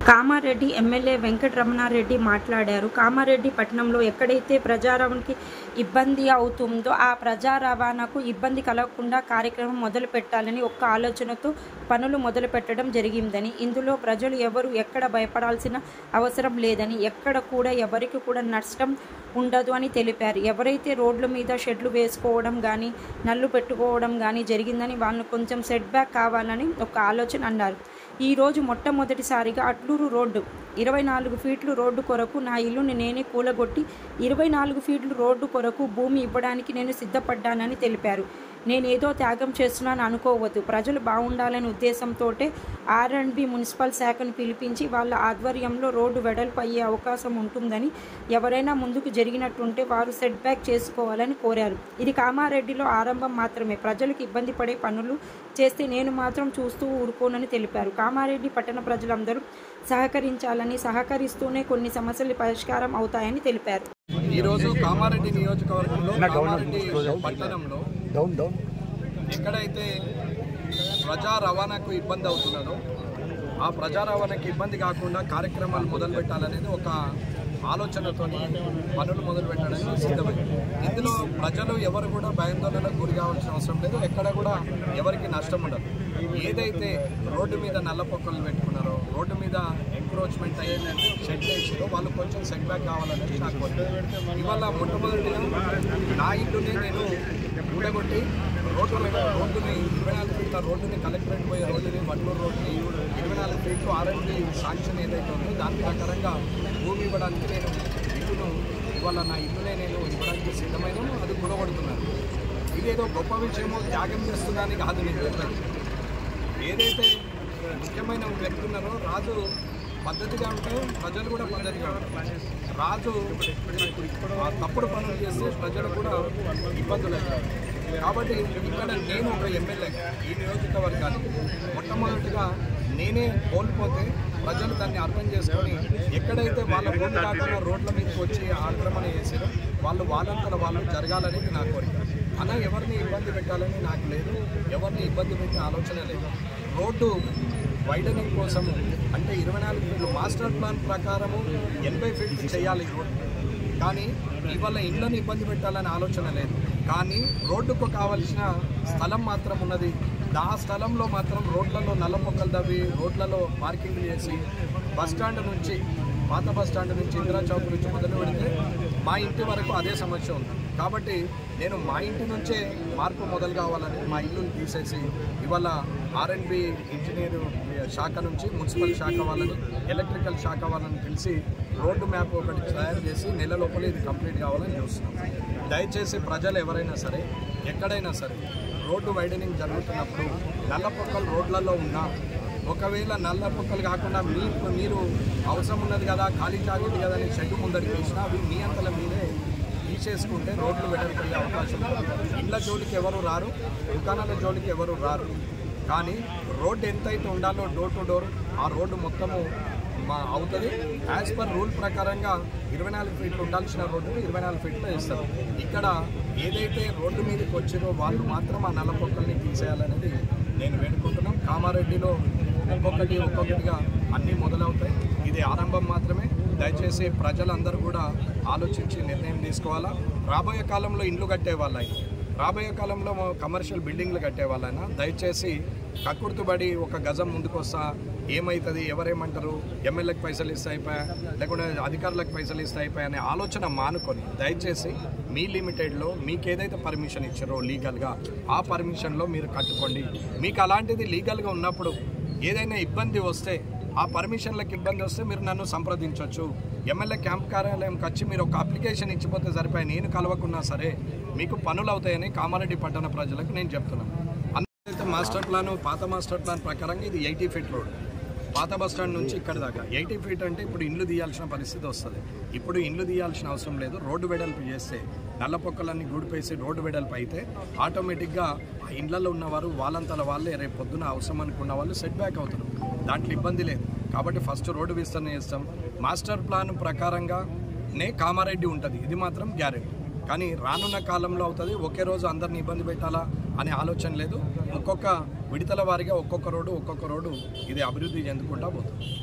Kamareddy MLA Venkataramana Reddy మాట్లాడారు. కామారెడ్డి పట్టణంలో ఎక్కడైతే ప్రజా రవాణాకి ఇబ్బంది అవుతుందో ఆ ప్రజా రవాణాకు ఇబ్బంది కలగకుండా కార్యక్రమం మొదలు పెట్టాలని ఒక్క ఆలోచనతో పనులు మొదలు పెట్టడం జరిగిందని, ఇందులో ప్రజలు ఎవరు ఎక్కడ భయపడాల్సిన అవసరం లేదని, ఎక్కడ కూడా ఎవరికి కూడా నష్టం ఉండదు అని తెలిపారు. ఎవరైతే రోడ్ల మీద షెడ్లు వేసుకోవడం కానీ నల్లు పెట్టుకోవడం కానీ జరిగిందని వాళ్ళు కొంచెం సెట్ బ్యాక్ కావాలని ఒక ఆలోచన అన్నారు. ఈరోజు మొట్టమొదటిసారిగా అట్లూరు రోడ్డు 24 ఫీట్లు రోడ్డు కొరకు నా ఇల్లుని నేనే కూలగొట్టి 24 ఫీట్లు రోడ్డు కొరకు భూమి ఇవ్వడానికి నేను సిద్ధపడ్డానని తెలిపారు. నేనేదో త్యాగం చేస్తున్నాను అనుకోవద్దు. ప్రజలు బాగుండాలనే ఉద్దేశంతోటే R&B మున్సిపల్ శాఖను పిలిపించి వాళ్ళ ఆధ్వర్యంలో రోడ్డు వెడల్పు అయ్యే అవకాశం ఉంటుందని, ఎవరైనా ముందుకు జరిగినట్టుంటే వారు సెట్ బ్యాక్ చేసుకోవాలని కోరారు. ఇది కామారెడ్డిలో ఆరంభం మాత్రమే. ప్రజలకు ఇబ్బంది పడే పనులు చేస్తే నేను మాత్రం చూస్తూ ఊరుకోనని తెలిపారు. కామారెడ్డి పట్టణ ప్రజలందరూ సహకరించాలని, సహకరిస్తూనే కొన్ని సమస్యలు పరిష్కారం అవుతాయని తెలిపారు. ఈరోజు కామారెడ్డి నియోజకవర్గంలో కామారెడ్డి పట్టణంలో ఎక్కడైతే ప్రజా రవాణాకు ఇబ్బంది అవుతున్నదో ఆ ప్రజా రవాణాకి ఇబ్బంది కాకుండా కార్యక్రమాలు మొదలు పెట్టాలనేది ఒక ఆలోచనతో పనులు మొదలు పెట్టడానికి సిద్ధమైంది. ఇందులో ప్రజలు ఎవరు కూడా భయాందోళనకు గురి కావాల్సిన అవసరం లేదు. ఎక్కడ కూడా ఎవరికి నష్టం ఉండదు. ఏదైతే రోడ్డు మీద నల్ల పొక్కలు పెట్టుకున్నారో, రోడ్డు మీద ఎంక్రోచ్మెంట్ అయ్యేదంటే షెడ్ వేసారో వాళ్ళు కొంచెం సెట్ బ్యాక్ కావాలనేది నాకు ఇవాళ మొట్టమొదటిగా నా ఇల్లుని నేను కూడగొట్టి రోడ్డుని 24 ఫీట్ల రోడ్డుని కలెక్టరేట్ పోయే రోడ్డుని వడ్లూరు రోడ్డుని 24 ఫీట్లు R&B శాంక్షన్ ఏదైతే ఉందో దాని ప్రకారంగా భూమి ఇవ్వడానికి నేను ఇల్లును ఇవాళ నా ఇల్లునే నేను ఇవ్వడానికి సిద్ధమైనను. అది కూడగొడుతున్నాను. ఇదేదో గొప్ప విషయమో త్యాగం చేస్తుందని కాదు. నేను చెప్పాను ఏదైతే ముఖ్యమైన వ్యక్తి ఉన్నారో రాజు పద్ధతిగా ఉంటే ప్రజలు కూడా పద్ధతిగా ఉంటారు. రాజు తప్పుడు పనులు చేస్తే ప్రజలు కూడా ఇబ్బందులు అవుతారు. కాబట్టి ఇక్కడ నేను ఒక ఎమ్మెల్యే ఈ నియోజకవర్గానికి మొట్టమొదటిగా నేనే కోల్పోతే ప్రజలు దాన్ని అర్థం చేసుకొని ఎక్కడైతే వాళ్ళ భూమి కాకుండా రోడ్ల మీదకి వచ్చి ఆక్రమణ చేసారో వాళ్ళంతా వాళ్ళు జరగాలనేది నా కోరిక. అలా ఎవరిని ఇబ్బంది పెట్టాలని నాకు లేదు, ఎవరిని ఇబ్బంది పెట్టే ఆలోచన లేదు. రోడ్డు వైడనింగ్ కోసము అంటే 24 ఫీట్లు మాస్టర్ ప్లాన్ ప్రకారము 80 ఫీట్లు చేయాలి రోడ్డు. కానీ ఇవాళ ఇళ్ళని ఇబ్బంది పెట్టాలనే ఆలోచన లేదు. కానీ రోడ్డుకు కావలసిన స్థలం మాత్రం ఉన్నది. ఆ స్థలంలో మాత్రం రోడ్లలో నల్ల మొక్కలు తవ్వి రోడ్లలో పార్కింగ్లు చేసి బస్టాండ్ నుంచి పాత బస్టాండ్ నుంచి ఇందిరా చౌక్ నుంచి మొదలు పెడితే మా ఇంటి వరకు అదే సమస్య ఉంది. కాబట్టి నేను మా ఇంటి నుంచే మార్పు మొదలు కావాలని మా ఇల్లుని తీసేసి ఇవాళ R&B ఇంజనీర్ శాఖ నుంచి మున్సిపల్ శాఖ వాళ్ళని, ఎలక్ట్రికల్ శాఖ వాళ్ళని పిలిచి రోడ్డు మ్యాప్ ఒకటి తయారు చేసి నెల లోపల ఇది కంప్లీట్ కావాలని చూస్తున్నాం. దయచేసి ప్రజలు ఎవరైనా సరే ఎక్కడైనా సరే రోడ్డు వైడనింగ్ జరుగుతున్నప్పుడు నల్ల పొక్కలు రోడ్లలో ఉన్నా, ఒకవేళ నల్ల పొక్కలు కాకుండా మీరు అవసరం ఉన్నది కదా, ఖాళీ జాగ్రత్త కదా అని షెడ్ ముందరికి వేసినా అవి మీ అంతలో మీరే తీసేసుకుంటే రోడ్లు వెడల్పోయే అవకాశం ఉంది. ఇళ్ళ జోలికి ఎవరు రారు, దుకాణాల జోలికి ఎవరు రారు. కానీ రోడ్డు ఎంతైతే ఉండాలో డోర్ టు డోర్ ఆ రోడ్డు మొత్తము అవుతుంది. యాజ్ పర్ రూల్ ప్రకారంగా 24 ఫీట్లు ఉండాల్సిన రోడ్డుని 24 ఫీట్లు వేస్తారు. ఇక్కడ ఏదైతే రోడ్డు మీదకి వచ్చిరో వాళ్ళు మాత్రం ఆ నల్ల పొక్కల్ని తీసేయాలనేది నేను వేడుకుంటున్నాం. కామారెడ్డిలో ఒక్కొక్కటిగా అన్నీ మొదలవుతాయి. ఇది ఆరంభం మాత్రమే. దయచేసి ప్రజలందరూ కూడా ఆలోచించి నిర్ణయం తీసుకోవాలా. రాబోయే కాలంలో ఇండ్లు కట్టేవాళ్ళైనా, రాబోయే కాలంలో కమర్షియల్ బిల్డింగ్లు కట్టేవాళ్ళైనా దయచేసి కక్కుర్తుబడి ఒక గజం ముందుకు వస్తా ఏమవుతుంది, ఎవరేమంటారు, ఎమ్మెల్యేకి పైసలు ఇస్తే అయిపోయా లేకుంటే అధికారులకు పైసలు ఇస్తే అయిపోయా అనే ఆలోచన మానుకొని దయచేసి మీ లిమిటెడ్లో మీకు ఏదైతే పర్మిషన్ ఇచ్చారో లీగల్గా ఆ పర్మిషన్లో మీరు కట్టుకోండి. మీకు అలాంటిది లీగల్గా ఉన్నప్పుడు ఏదైనా ఇబ్బంది వస్తే ఆ పర్మిషన్లకు ఇబ్బంది వస్తే మీరు నన్ను సంప్రదించవచ్చు. ఎమ్మెల్యే క్యాంప్ కార్యాలయంకి వచ్చి మీరు ఒక అప్లికేషన్ ఇచ్చిపోతే సరిపోయి నేను కలవకున్నా సరే మీకు పనులు అవుతాయని కామారెడ్డి పట్టణ ప్రజలకు నేను చెప్తున్నాను. అందరైతే మాస్టర్ ప్లాన్ పాత మాస్టర్ ప్లాన్ ప్రకారంగా ఇది 80 ఫీట్ రోడ్ పాత బస్టాండ్ నుంచి ఇక్కడ దాకా. 80 ఫీట్ అంటే ఇప్పుడు ఇండ్లు తీయాల్సిన పరిస్థితి వస్తుంది. ఇప్పుడు ఇండ్లు తీయాల్సిన అవసరం లేదు. రోడ్డు వెడల్పు చేస్తే నల్ల పొక్కలన్నీ గూడిపేసి రోడ్డు వెడల్పు అయితే ఆటోమేటిక్గా ఆ ఇండ్లలో ఉన్నవారు వాళ్ళంతల వాళ్ళే రేపు పొద్దున అవసరం అనుకున్న వాళ్ళు సెట్ బ్యాక్ అవుతారు. దాంట్లో ఇబ్బంది లేదు. కాబట్టి ఫస్ట్ రోడ్డు విస్తరణ చేస్తాం. మాస్టర్ ప్లాన్ ప్రకారంగానే కామారెడ్డి ఉంటుంది, ఇది మాత్రం గ్యారెంటీ. కానీ రానున్న కాలంలో అవుతుంది. ఒకే రోజు అందరిని ఇబ్బంది పెట్టాలా అనే ఆలోచన లేదు. ఒక్కొక్క విడతల వారీగా ఒక్కొక్క రోడ్డు ఇది అభివృద్ధి చెందుకుంటా పోతుంది.